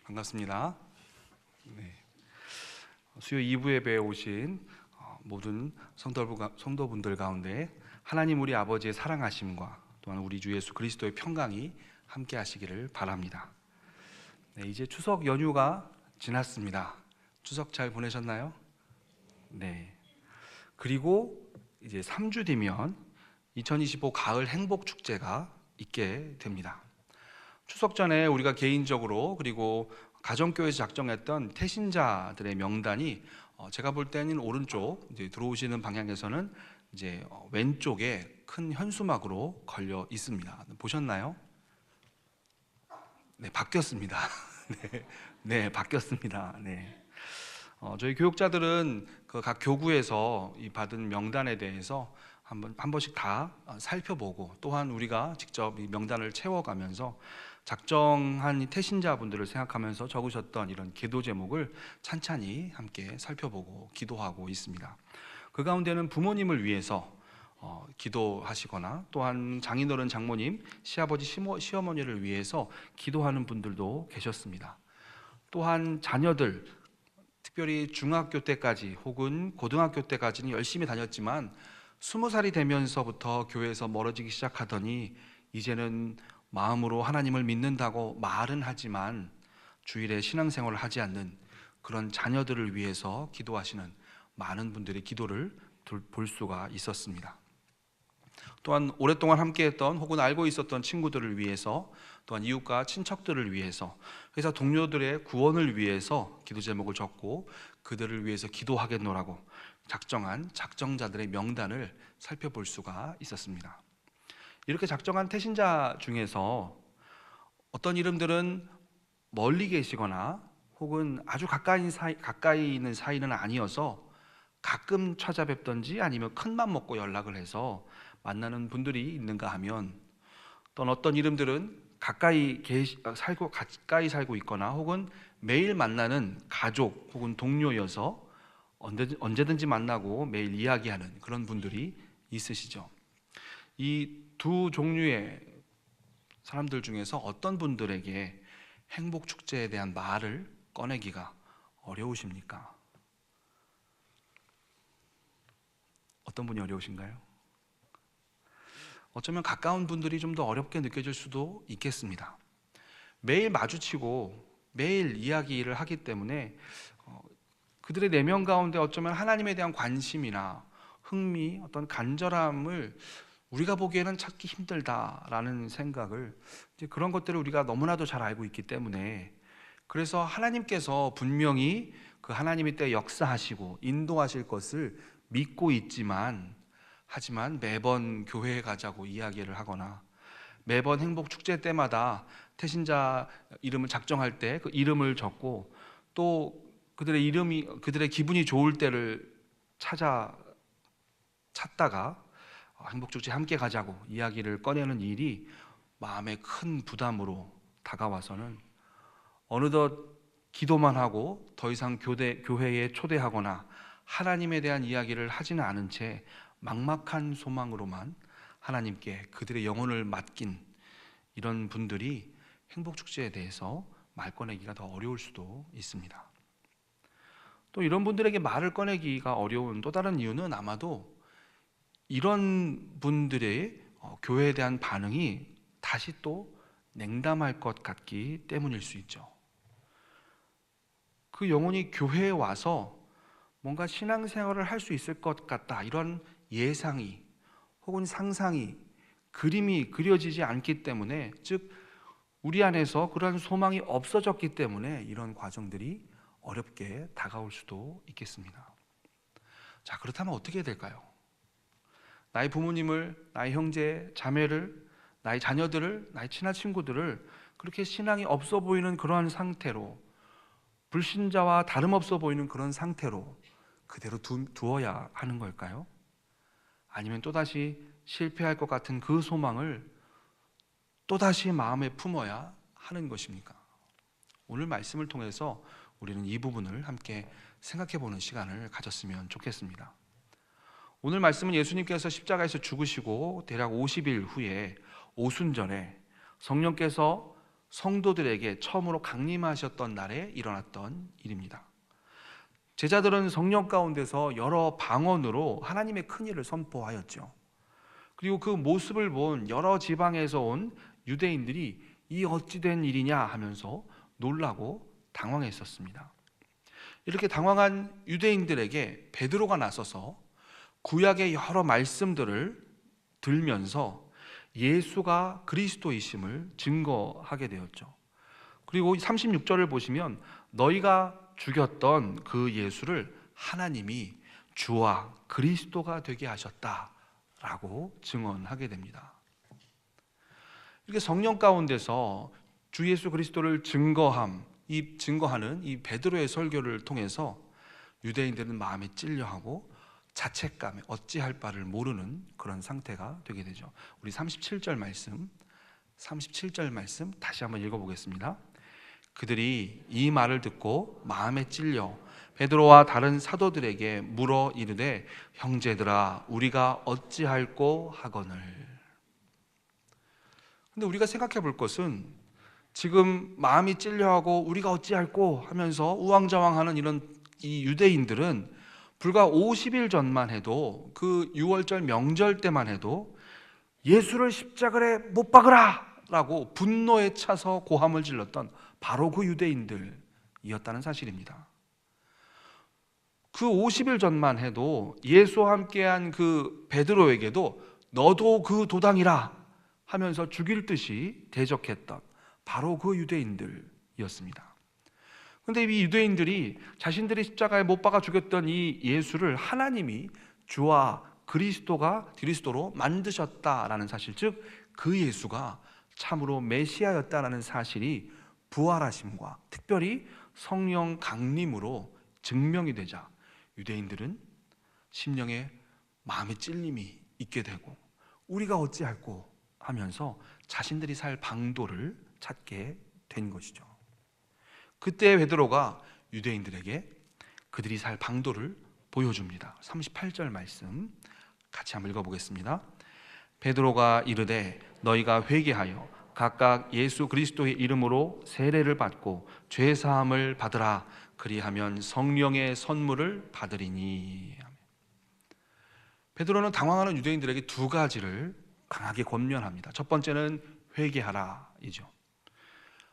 반갑습니다. 네. 수요 2부 예배에 오신 모든 성도분들 가운데 하나님 우리 아버지의 사랑하심과 또한 우리 주 예수 그리스도의 평강이 함께 하시기를 바랍니다. 네, 이제 추석 연휴가 지났습니다. 추석 잘 보내셨나요? 네. 그리고 이제 3주 뒤면 2025 가을 행복 축제가 있게 됩니다. 추석 전에 우리가 개인적으로 그리고 가정교회에서 작정했던 태신자들의 명단이 제가 볼 때는 오른쪽 이제 들어오시는 방향에서는 이제 왼쪽에 큰 현수막으로 걸려 있습니다. 보셨나요? 네, 바뀌었습니다. 네, 바뀌었습니다. 네. 저희 교육자들은 그 각 교구에서 이 받은 명단에 대해서 한 번씩 다 살펴보고 또한 우리가 직접 이 명단을 채워가면서 작정한 이 태신자분들을 생각하면서 적으셨던 이런 기도 제목을 찬찬히 함께 살펴보고 기도하고 있습니다. 그 가운데는 부모님을 위해서 기도하시거나 또한 장인어른 장모님, 시아버지 시어머니를 위해서 기도하는 분들도 계셨습니다. 또한 자녀들, 특별히 중학교 때까지 혹은 고등학교 때까지는 열심히 다녔지만 20살이 되면서부터 교회에서 멀어지기 시작하더니 이제는 마음으로 하나님을 믿는다고 말은 하지만 주일에 신앙생활을 하지 않는 그런 자녀들을 위해서 기도하시는 많은 분들의 기도를 볼 수가 있었습니다. 또한 오랫동안 함께했던 혹은 알고 있었던 친구들을 위해서, 또한 이웃과 친척들을 위해서, 회사 동료들의 구원을 위해서 기도 제목을 적고 그들을 위해서 기도하겠노라고 작정한 작정자들의 명단을 살펴볼 수가 있었습니다. 이렇게 작정한 태신자 중에서 어떤 이름들은 멀리 계시거나 혹은 아주 가까이 있는 사이는 아니어서 가끔 찾아뵙던지 아니면 큰맘 먹고 연락을 해서 만나는 분들이 있는가 하면, 또는 어떤 이름들은 가까이 살고 있거나 혹은 매일 만나는 가족 혹은 동료여서 언제든지 만나고 매일 이야기하는 그런 분들이 있으시죠. 이 두 종류의 사람들 중에서 어떤 분들에게 행복 축제에 대한 말을 꺼내기가 어려우십니까? 어떤 분이 어려우신가요? 어쩌면 가까운 분들이 좀 더 어렵게 느껴질 수도 있겠습니다. 매일 마주치고 매일 이야기를 하기 때문에 그들의 내면 가운데 어쩌면 하나님에 대한 관심이나 흥미, 어떤 간절함을 우리가 보기에는 찾기 힘들다라는 생각을, 이제 그런 것들을 우리가 너무나도 잘 알고 있기 때문에, 그래서 하나님께서 분명히 그 하나님이 때 역사하시고 인도하실 것을 믿고 있지만, 하지만 매번 교회에 가자고 이야기를 하거나 매번 행복 축제 때마다 태신자 이름을 작정할 때 그 이름을 적고 또 그들의 기분이 좋을 때를 찾다가 행복축제 함께 가자고 이야기를 꺼내는 일이 마음에 큰 부담으로 다가와서는 어느덧 기도만 하고 더 이상 교회에 초대하거나 하나님에 대한 이야기를 하지는 않은 채 막막한 소망으로만 하나님께 그들의 영혼을 맡긴 이런 분들이 행복축제에 대해서 말 꺼내기가 더 어려울 수도 있습니다. 또 이런 분들에게 말을 꺼내기가 어려운 또 다른 이유는 아마도 이런 분들의 교회에 대한 반응이 다시 또 냉담할 것 같기 때문일 수 있죠. 그 영혼이 교회에 와서 뭔가 신앙생활을 할 수 있을 것 같다, 이런 예상이 혹은 상상이, 그림이 그려지지 않기 때문에, 즉 우리 안에서 그런 소망이 없어졌기 때문에 이런 과정들이 어렵게 다가올 수도 있겠습니다. 자, 그렇다면 어떻게 해야 될까요? 나의 부모님을, 나의 형제, 자매를, 나의 자녀들을, 나의 친한 친구들을 그렇게 신앙이 없어 보이는 그러한 상태로, 불신자와 다름없어 보이는 그런 상태로 그대로 두어야 하는 걸까요? 아니면 또다시 실패할 것 같은 그 소망을 또다시 마음에 품어야 하는 것입니까? 오늘 말씀을 통해서 우리는 이 부분을 함께 생각해 보는 시간을 가졌으면 좋겠습니다. 오늘 말씀은 예수님께서 십자가에서 죽으시고 대략 50일 후에 오순절에 성령께서 성도들에게 처음으로 강림하셨던 날에 일어났던 일입니다. 제자들은 성령 가운데서 여러 방언으로 하나님의 큰 일을 선포하였죠. 그리고 그 모습을 본 여러 지방에서 온 유대인들이 이 어찌 된 일이냐 하면서 놀라고 당황했었습니다. 이렇게 당황한 유대인들에게 베드로가 나서서 구약의 여러 말씀들을 들면서 예수가 그리스도이심을 증거하게 되었죠. 그리고 36절을 보시면 너희가 죽였던 그 예수를 하나님이 주와 그리스도가 되게 하셨다라고 증언하게 됩니다. 이렇게 성령 가운데서 주 예수 그리스도를 증거하는 이 베드로의 설교를 통해서 유대인들은 마음에 찔려하고 자책감에 어찌할 바를 모르는 그런 상태가 되게 되죠. 우리 37절 말씀 다시 한번 읽어보겠습니다. 그들이 이 말을 듣고 마음에 찔려 베드로와 다른 사도들에게 물어 이르되 형제들아 우리가 어찌할꼬 하거늘. 근데 우리가 생각해 볼 것은 지금 마음이 찔려하고 우리가 어찌할꼬 하면서 우왕좌왕하는 이 유대인들은 불과 50일 전만 해도 그 6월절 명절 때만 해도 예수를 십자가에 못 박으라 라고 분노에 차서 고함을 질렀던 바로 그 유대인들이었다는 사실입니다. 그 50일 전만 해도 예수와 함께한 그 베드로에게도 너도 그 도당이라 하면서 죽일 듯이 대적했던 바로 그 유대인들이었습니다. 그런데 이 유대인들이 자신들이 십자가에 못 박아 죽였던 이 예수를 하나님이 주와 그리스도로 만드셨다라는 사실, 즉 그 예수가 참으로 메시아였다라는 사실이 부활하심과 특별히 성령 강림으로 증명이 되자 유대인들은 심령에 마음의 찔림이 있게 되고 우리가 어찌할꼬 하면서 자신들이 살 방도를 찾게 된 것이죠. 그때 베드로가 유대인들에게 그들이 살 방도를 보여줍니다. 38절 말씀 같이 한번 읽어보겠습니다. 베드로가 이르되 너희가 회개하여 각각 예수 그리스도의 이름으로 세례를 받고 죄 사함을 받으라. 그리하면 성령의 선물을 받으리니. 베드로는 당황하는 유대인들에게 두 가지를 강하게 권면합니다. 첫 번째는 회개하라이죠.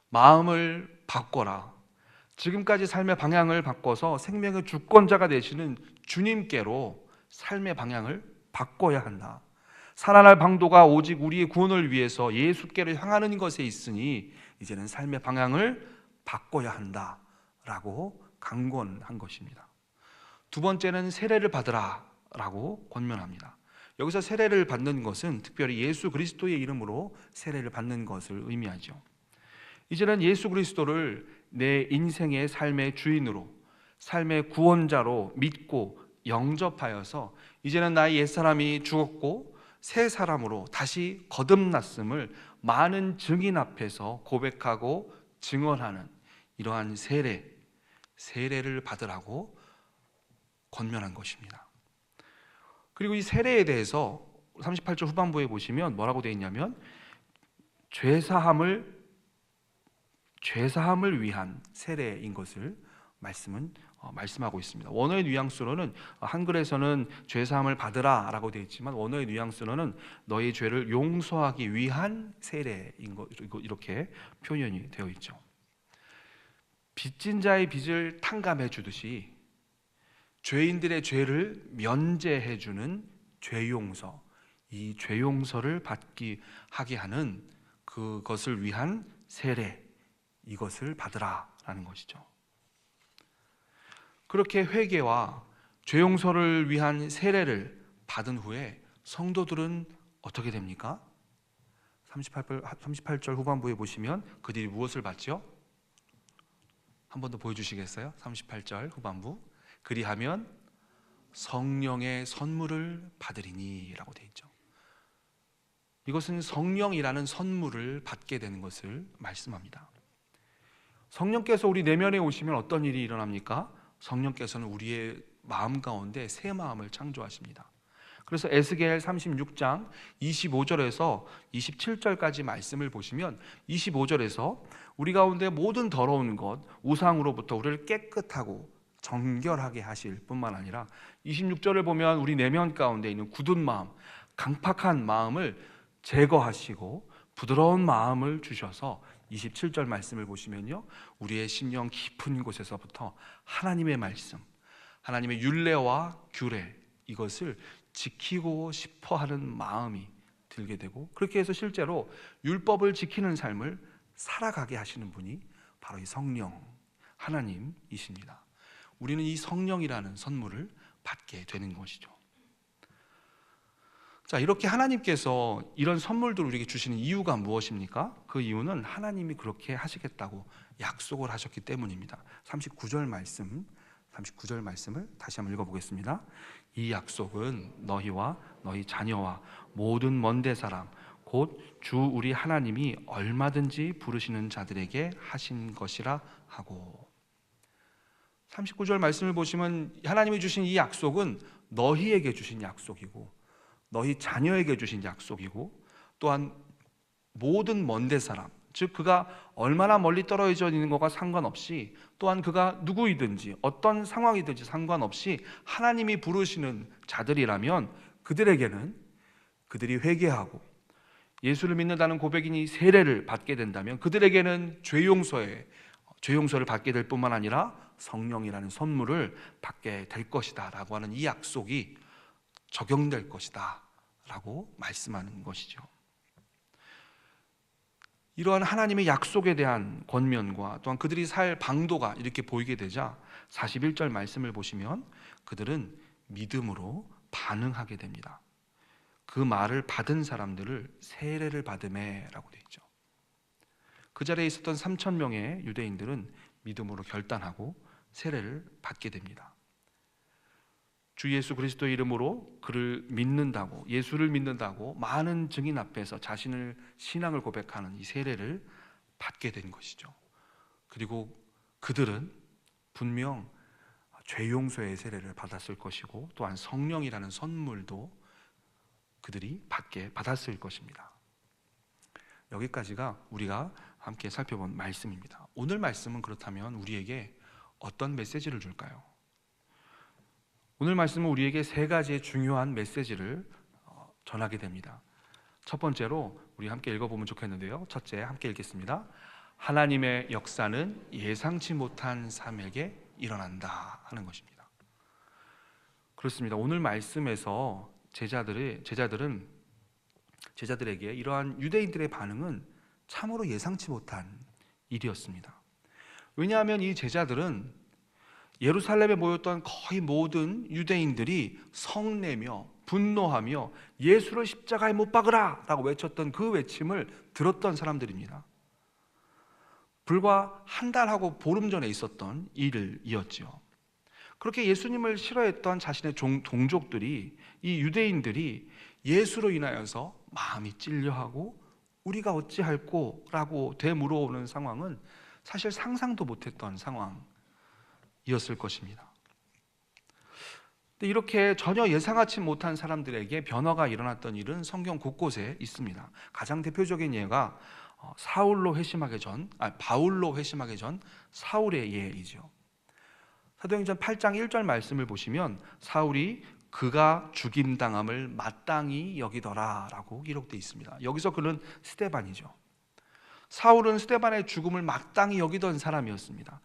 마음을 바꿔라. 지금까지 삶의 방향을 바꿔서 생명의 주권자가 되시는 주님께로 삶의 방향을 바꿔야 한다. 살아날 방도가 오직 우리의 구원을 위해서 예수께로 향하는 것에 있으니 이제는 삶의 방향을 바꿔야 한다라고 강권한 것입니다. 두 번째는 세례를 받으라 라고 권면합니다. 여기서 세례를 받는 것은 특별히 예수 그리스도의 이름으로 세례를 받는 것을 의미하죠. 이제는 예수 그리스도를 내 인생의 삶의 주인으로, 삶의 구원자로 믿고 영접하여서 이제는 나의 옛사람이 죽었고 새 사람으로 다시 거듭났음을 많은 증인 앞에서 고백하고 증언하는 이러한 세례를 받으라고 권면한 것입니다. 그리고 이 세례에 대해서 38절 후반부에 보시면 뭐라고 되어 있냐면 죄사함을 위한 세례인 것을 말씀하고 있습니다. 원어의 뉘앙스로는 한글에서는 죄사함을 받으라 라고 되어 있지만 원어의 뉘앙스로는 너의 죄를 용서하기 위한 세례인 것, 이렇게 표현이 되어 있죠. 빚진 자의 빚을 탕감해 주듯이 죄인들의 죄를 면제해 주는 죄용서, 이 죄용서를 하게 하는 그것을 위한 세례, 이것을 받으라라는 것이죠. 그렇게 회개와 죄용서를 위한 세례를 받은 후에 성도들은 어떻게 됩니까? 38절 후반부에 보시면 그들이 무엇을 받죠? 한 번 더 보여주시겠어요? 38절 후반부. 그리하면 성령의 선물을 받으리니 라고 되어 있죠. 이것은 성령이라는 선물을 받게 되는 것을 말씀합니다. 성령께서 우리 내면에 오시면 어떤 일이 일어납니까? 성령께서는 우리의 마음 가운데 새 마음을 창조하십니다. 그래서 에스겔 36장 25절에서 27절까지 말씀을 보시면 25절에서 우리 가운데 모든 더러운 것, 우상으로부터 우리를 깨끗하고 정결하게 하실 뿐만 아니라 26절을 보면 우리 내면 가운데 있는 굳은 마음, 강팍한 마음을 제거하시고 부드러운 마음을 주셔서 27절 말씀을 보시면요, 우리의 심령 깊은 곳에서부터 하나님의 말씀, 하나님의 율례와 규례, 이것을 지키고 싶어 하는 마음이 들게 되고, 그렇게 해서 실제로 율법을 지키는 삶을 살아가게 하시는 분이 바로 이 성령 하나님이십니다. 우리는 이 성령이라는 선물을 받게 되는 것이죠. 자, 이렇게 하나님께서 이런 선물들을 우리에게 주시는 이유가 무엇입니까? 그 이유는 하나님이 그렇게 하시겠다고 약속을 하셨기 때문입니다. 39절 말씀을 다시 한번 읽어보겠습니다. 이 약속은 너희와 너희 자녀와 모든 먼데 사람 곧 주 우리 하나님이 얼마든지 부르시는 자들에게 하신 것이라 하고, 39절 말씀을 보시면 하나님이 주신 이 약속은 너희에게 주신 약속이고, 너희 자녀에게 주신 약속이고, 또한 모든 먼데 사람, 즉 그가 얼마나 멀리 떨어져 있는 것과 상관없이, 또한 그가 누구이든지 어떤 상황이든지 상관없이 하나님이 부르시는 자들이라면 그들에게는, 그들이 회개하고 예수를 믿는다는 고백이니 세례를 받게 된다면 그들에게는 죄 용서를 받게 될 뿐만 아니라 성령이라는 선물을 받게 될 것이다 라고 하는 이 약속이 적용될 것이다 라고 말씀하는 것이죠. 이러한 하나님의 약속에 대한 권면과 또한 그들이 살 방도가 이렇게 보이게 되자 41절 말씀을 보시면 그들은 믿음으로 반응하게 됩니다. 그 말을 받은 사람들을 세례를 받으매 라고 되어 있죠. 그 자리에 있었던 3,000명의 유대인들은 믿음으로 결단하고 세례를 받게 됩니다. 주 예수 그리스도의 이름으로 그를 믿는다고, 예수를 믿는다고 많은 증인 앞에서 자신을 신앙을 고백하는 이 세례를 받게 된 것이죠. 그리고 그들은 분명 죄 용서의 세례를 받았을 것이고, 또한 성령이라는 선물도 그들이 받았을 것입니다. 여기까지가 우리가 함께 살펴본 말씀입니다. 오늘 말씀은 그렇다면 우리에게 어떤 메시지를 줄까요? 오늘 말씀은 우리에게 세 가지의 중요한 메시지를 전하게 됩니다. 첫 번째로 우리 함께 읽어보면 좋겠는데요, 첫째 함께 읽겠습니다. 하나님의 역사는 예상치 못한 사람에게 일어난다 하는 것입니다. 그렇습니다. 오늘 말씀에서 제자들에게 이러한 유대인들의 반응은 참으로 예상치 못한 일이었습니다. 왜냐하면 이 제자들은 예루살렘에 모였던 거의 모든 유대인들이 성내며 분노하며 예수를 십자가에 못 박으라 라고 외쳤던 그 외침을 들었던 사람들입니다. 불과 한 달하고 보름 전에 있었던 일이었죠. 그렇게 예수님을 싫어했던 자신의 동족들이, 이 유대인들이 예수로 인하여서 마음이 찔려하고 우리가 어찌할꼬 라고 되물어오는 상황은 사실 상상도 못했던 상황이었을 것입니다. 근데 이렇게 전혀 예상하지 못한 사람들에게 변화가 일어났던 일은 성경 곳곳에 있습니다. 가장 대표적인 예가 바울로 회심하기 전 사울의 예이죠. 사도행전 8장 1절 말씀을 보시면 사울이 그가 죽임당함을 마땅히 여기더라 라고 기록되어 있습니다. 여기서 그는 스데반이죠. 사울은 스데반의 죽음을 마땅히 여기던 사람이었습니다.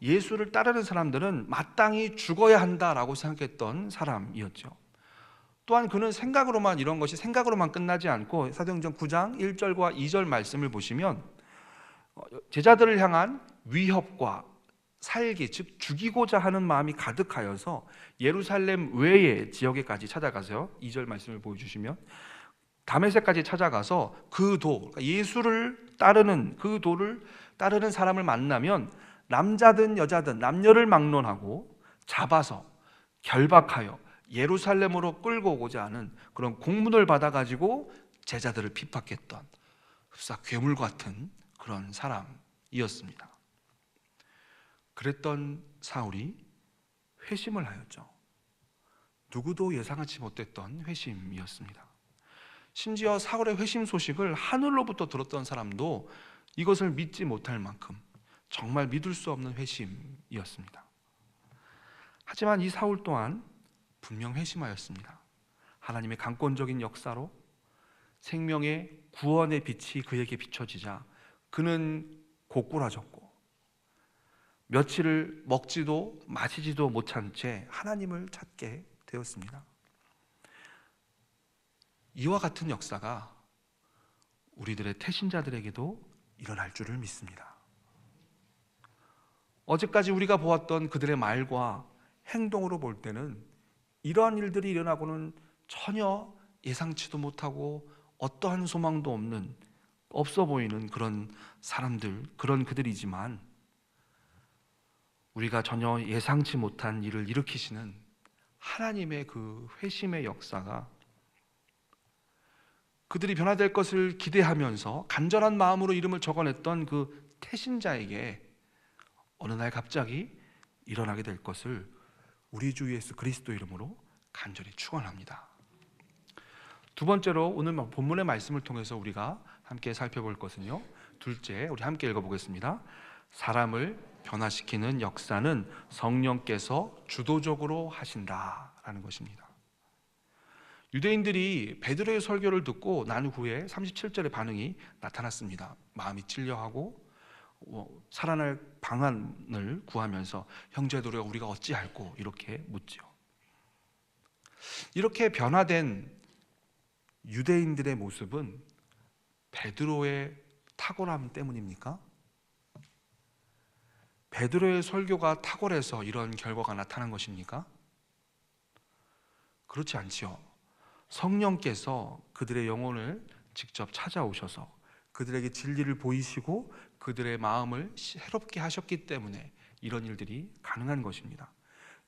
예수를 따르는 사람들은 마땅히 죽어야 한다라고 생각했던 사람이었죠. 또한 그는 이런 것이 생각으로만 끝나지 않고 사도행전 9장 1절과 2절 말씀을 보시면 제자들을 향한 위협과 살기, 즉 죽이고자 하는 마음이 가득하여서 예루살렘 외의 지역에까지 찾아가서 2절 말씀을 보여주시면 다메섹까지 찾아가서 그러니까 예수를 따르는 그 도를 따르는 사람을 만나면 남자든 여자든 남녀를 막론하고 잡아서 결박하여 예루살렘으로 끌고 오고자 하는 그런 공문을 받아가지고 제자들을 핍박했던 흡사 괴물 같은 그런 사람이었습니다. 그랬던 사울이 회심을 하였죠. 누구도 예상하지 못했던 회심이었습니다. 심지어 사울의 회심 소식을 하늘로부터 들었던 사람도 이것을 믿지 못할 만큼 정말 믿을 수 없는 회심이었습니다. 하지만 이 사울 또한 분명 회심하였습니다. 하나님의 강권적인 역사로 생명의 구원의 빛이 그에게 비춰지자 그는 고꾸라졌고 며칠을 먹지도 마시지도 못한 채 하나님을 찾게 되었습니다. 이와 같은 역사가 우리들의 태신자들에게도 일어날 줄을 믿습니다. 어제까지 우리가 보았던 그들의 말과 행동으로 볼 때는 이러한 일들이 일어나고는 전혀 예상치도 못하고 어떠한 소망도 없어 보이는 그런 사람들, 그런 그들이지만 우리가 전혀 예상치 못한 일을 일으키시는 하나님의 그 회심의 역사가 그들이 변화될 것을 기대하면서 간절한 마음으로 이름을 적어냈던 그 태신자에게 어느 날 갑자기 일어나게 될 것을 우리 주 예수 그리스도 이름으로 간절히 축원합니다. 두 번째로 오늘 본문의 말씀을 통해서 우리가 함께 살펴볼 것은요, 둘째, 우리 함께 읽어보겠습니다. 사람을 변화시키는 역사는 성령께서 주도적으로 하신다라는 것입니다. 유대인들이 베드로의 설교를 듣고 난 후에 37절의 반응이 나타났습니다. 마음이 찔려하고 살아날 방안을 구하면서 형제들아 우리가 어찌할꼬 이렇게 묻지요. 이렇게 변화된 유대인들의 모습은 베드로의 탁월함 때문입니까? 베드로의 설교가 탁월해서 이런 결과가 나타난 것입니까? 그렇지 않지요. 성령께서 그들의 영혼을 직접 찾아오셔서 그들에게 진리를 보이시고 그들의 마음을 새롭게 하셨기 때문에 이런 일들이 가능한 것입니다.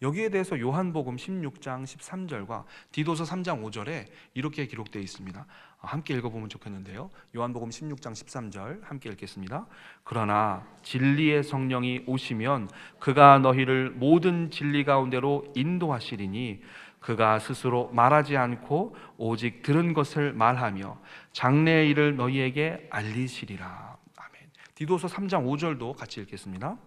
여기에 대해서 요한복음 16장 13절과 디도서 3장 5절에 이렇게 기록되어 있습니다. 함께 읽어보면 좋겠는데요. 요한복음 16장 13절 함께 읽겠습니다. 그러나 진리의 성령이 오시면 그가 너희를 모든 진리 가운데로 인도하시리니 그가 스스로 말하지 않고 오직 들은 것을 말하며 장래의 일을 너희에게 알리시리라. 아멘. 디도서 3장 5절도 같이 읽겠습니다.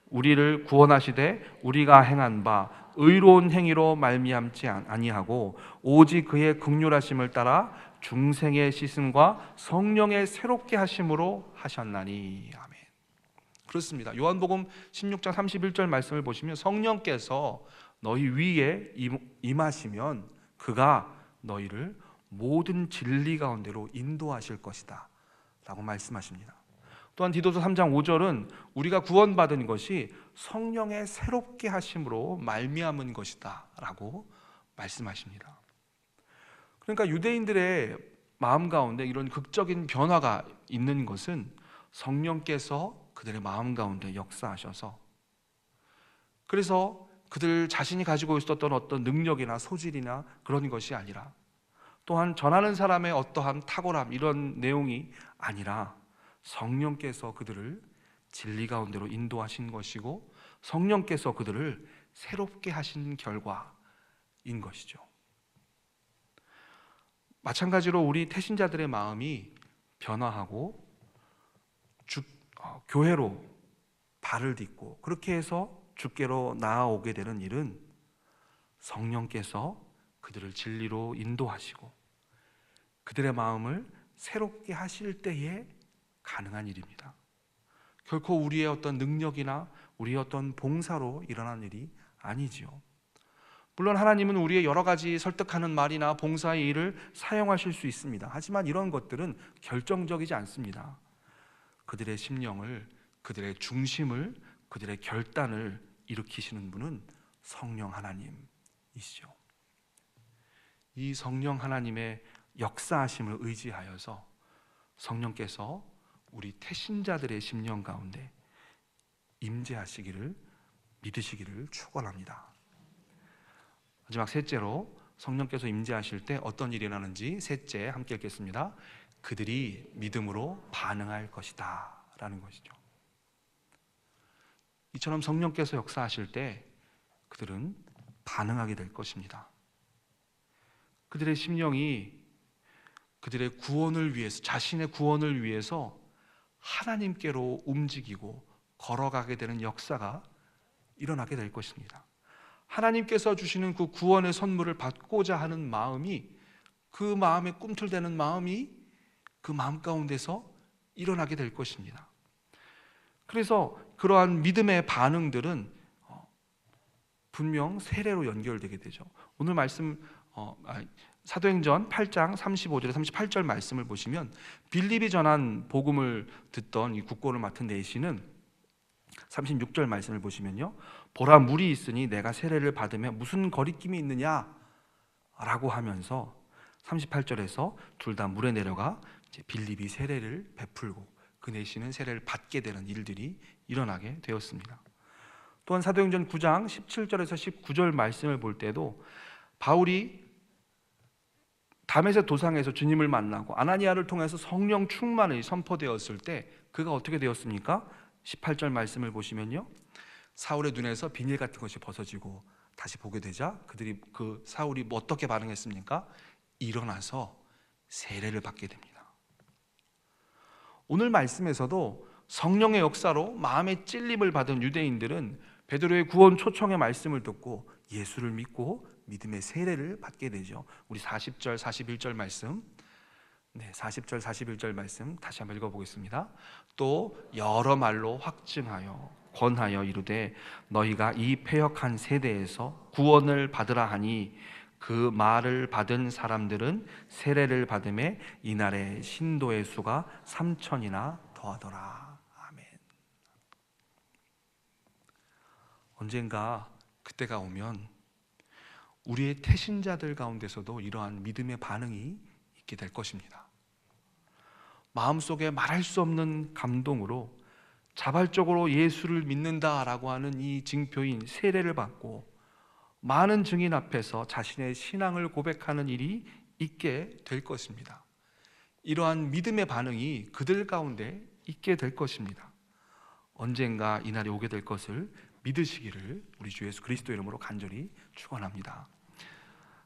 우리를 구원하시되 우리가 행한 바 의로운 행위로 말미암지 아니하고 오직 그의 긍휼하심을 따라 중생의 씻음과 성령의 새롭게 하심으로 하셨나니. 아멘. 그렇습니다. 요한복음 16장 31절 말씀을 보시면 성령께서 너희 위에 임하시면 그가 너희를 모든 진리 가운데로 인도하실 것이다 라고 말씀하십니다. 또한 디도서 3장 5절은 우리가 구원받은 것이 성령의 새롭게 하심으로 말미암은 것이다 라고 말씀하십니다. 그러니까 유대인들의 마음 가운데 이런 극적인 변화가 있는 것은 성령께서 그들의 마음 가운데 역사하셔서, 그래서 그들 자신이 가지고 있었던 어떤 능력이나 소질이나 그런 것이 아니라, 또한 전하는 사람의 어떠한 탁월함 이런 내용이 아니라 성령께서 그들을 진리 가운데로 인도하신 것이고 성령께서 그들을 새롭게 하신 결과인 것이죠. 마찬가지로 우리 태신자들의 마음이 변화하고 교회로 발을 딛고 그렇게 해서 주께로 나아오게 되는 일은 성령께서 그들을 진리로 인도하시고 그들의 마음을 새롭게 하실 때에 가능한 일입니다. 결코 우리의 어떤 능력이나 우리의 어떤 봉사로 일어난 일이 아니지요. 물론 하나님은 우리의 여러 가지 설득하는 말이나 봉사의 일을 사용하실 수 있습니다. 하지만 이런 것들은 결정적이지 않습니다. 그들의 심령을, 그들의 중심을, 그들의 결단을 일으키시는 분은 성령 하나님이시죠. 이 성령 하나님의 역사하심을 의지하여서 성령께서 우리 태신자들의 심령 가운데 임재하시기를 믿으시기를 축원합니다. 마지막 셋째로 성령께서 임재하실 때 어떤 일이 일어나는지 셋째 함께 읽겠습니다. 그들이 믿음으로 반응할 것이다 라는 것이죠. 이처럼 성령께서 역사하실 때 그들은 반응하게 될 것입니다. 그들의 심령이 그들의 구원을 위해서, 자신의 구원을 위해서 하나님께로 움직이고 걸어가게 되는 역사가 일어나게 될 것입니다. 하나님께서 주시는 그 구원의 선물을 받고자 하는 마음이, 그 마음에 꿈틀대는 마음이 그 마음 가운데서 일어나게 될 것입니다. 그래서 그러한 믿음의 반응들은 분명 세례로 연결되게 되죠. 오늘 말씀 사도행전 8장 35절에 38절 말씀을 보시면 빌립이 전한 복음을 듣던 이 국고를 맡은 내시는 36절 말씀을 보시면요, 보라 물이 있으니 내가 세례를 받으면 무슨 거리낌이 있느냐 라고 하면서 38절에서 둘 다 물에 내려가 이제 빌립이 세례를 베풀고 그 내시는 세례를 받게 되는 일들이 일어나게 되었습니다. 또한 사도행전 9장 17절에서 19절 말씀을 볼 때도 바울이 다메섹 도상에서 주님을 만나고 아나니아를 통해서 성령 충만이 선포되었을 때 그가 어떻게 되었습니까? 18절 말씀을 보시면요, 사울의 눈에서 비닐 같은 것이 벗어지고 다시 보게 되자 그 사울이 어떻게 반응했습니까? 일어나서 세례를 받게 됩니다. 오늘 말씀에서도 성령의 역사로 마음의 찔림을 받은 유대인들은 베드로의 구원 초청의 말씀을 듣고 예수를 믿고 믿음의 세례를 받게 되죠. 우리 40절 41절 말씀, 40절 41절 말씀 다시 한번 읽어보겠습니다. 또 여러 말로 확증하여 권하여 이르되 너희가 이 패역한 세대에서 구원을 받으라 하니 그 말을 받은 사람들은 세례를 받음에 이날의 신도의 수가 3,000이나 더하더라. 아멘. 언젠가 그때가 오면 우리의 태신자들 가운데서도 이러한 믿음의 반응이 있게 될 것입니다. 마음속에 말할 수 없는 감동으로 자발적으로 예수를 믿는다라고 하는 이 징표인 세례를 받고 많은 증인 앞에서 자신의 신앙을 고백하는 일이 있게 될 것입니다. 이러한 믿음의 반응이 그들 가운데 있게 될 것입니다. 언젠가 이날이 오게 될 것을 믿으시기를 우리 주 예수 그리스도 이름으로 간절히 축원합니다.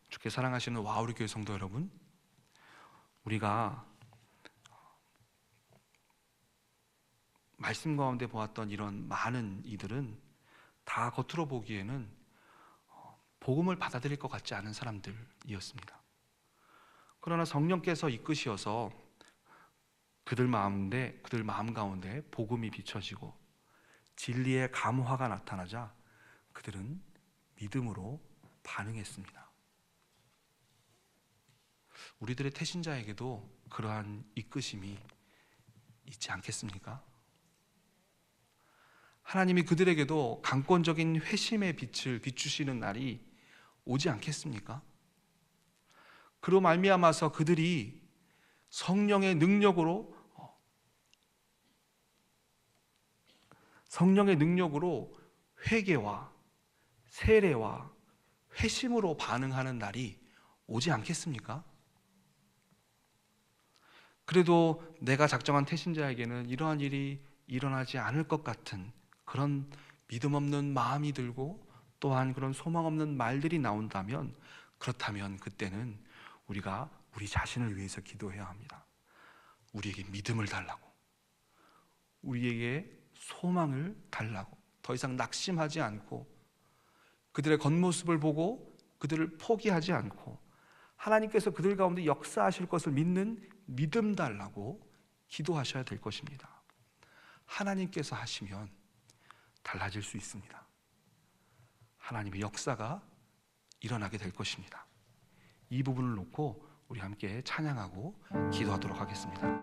주께 사랑하시는 와우리 교회 성도 여러분, 우리가 말씀 가운데 보았던 이런 많은 이들은 다 겉으로 보기에는 복음을 받아들일 것 같지 않은 사람들이었습니다. 그러나 성령께서 이끄시어서 그들 마음 가운데 복음이 비춰지고 진리의 감화가 나타나자 그들은 믿음으로 반응했습니다. 우리들의 태신자에게도 그러한 이끄심이 있지 않겠습니까? 하나님이 그들에게도 강권적인 회심의 빛을 비추시는 날이 오지 않겠습니까? 그로 말미암아서 그들이 성령의 능력으로 회개와 세례와 회심으로 반응하는 날이 오지 않겠습니까? 그래도 내가 작정한 태신자에게는 이러한 일이 일어나지 않을 것 같은 그런 믿음 없는 마음이 들고 또한 그런 소망 없는 말들이 나온다면, 그렇다면 그때는 우리가 우리 자신을 위해서 기도해야 합니다. 우리에게 믿음을 달라고, 우리에게 소망을 달라고, 더 이상 낙심하지 않고 그들의 겉모습을 보고 그들을 포기하지 않고 하나님께서 그들 가운데 역사하실 것을 믿는 믿음 달라고 기도하셔야 될 것입니다. 하나님께서 하시면 달라질 수 있습니다. 하나님의 역사가 일어나게 될 것입니다. 이 부분을 놓고 우리 함께 찬양하고 기도하도록 하겠습니다.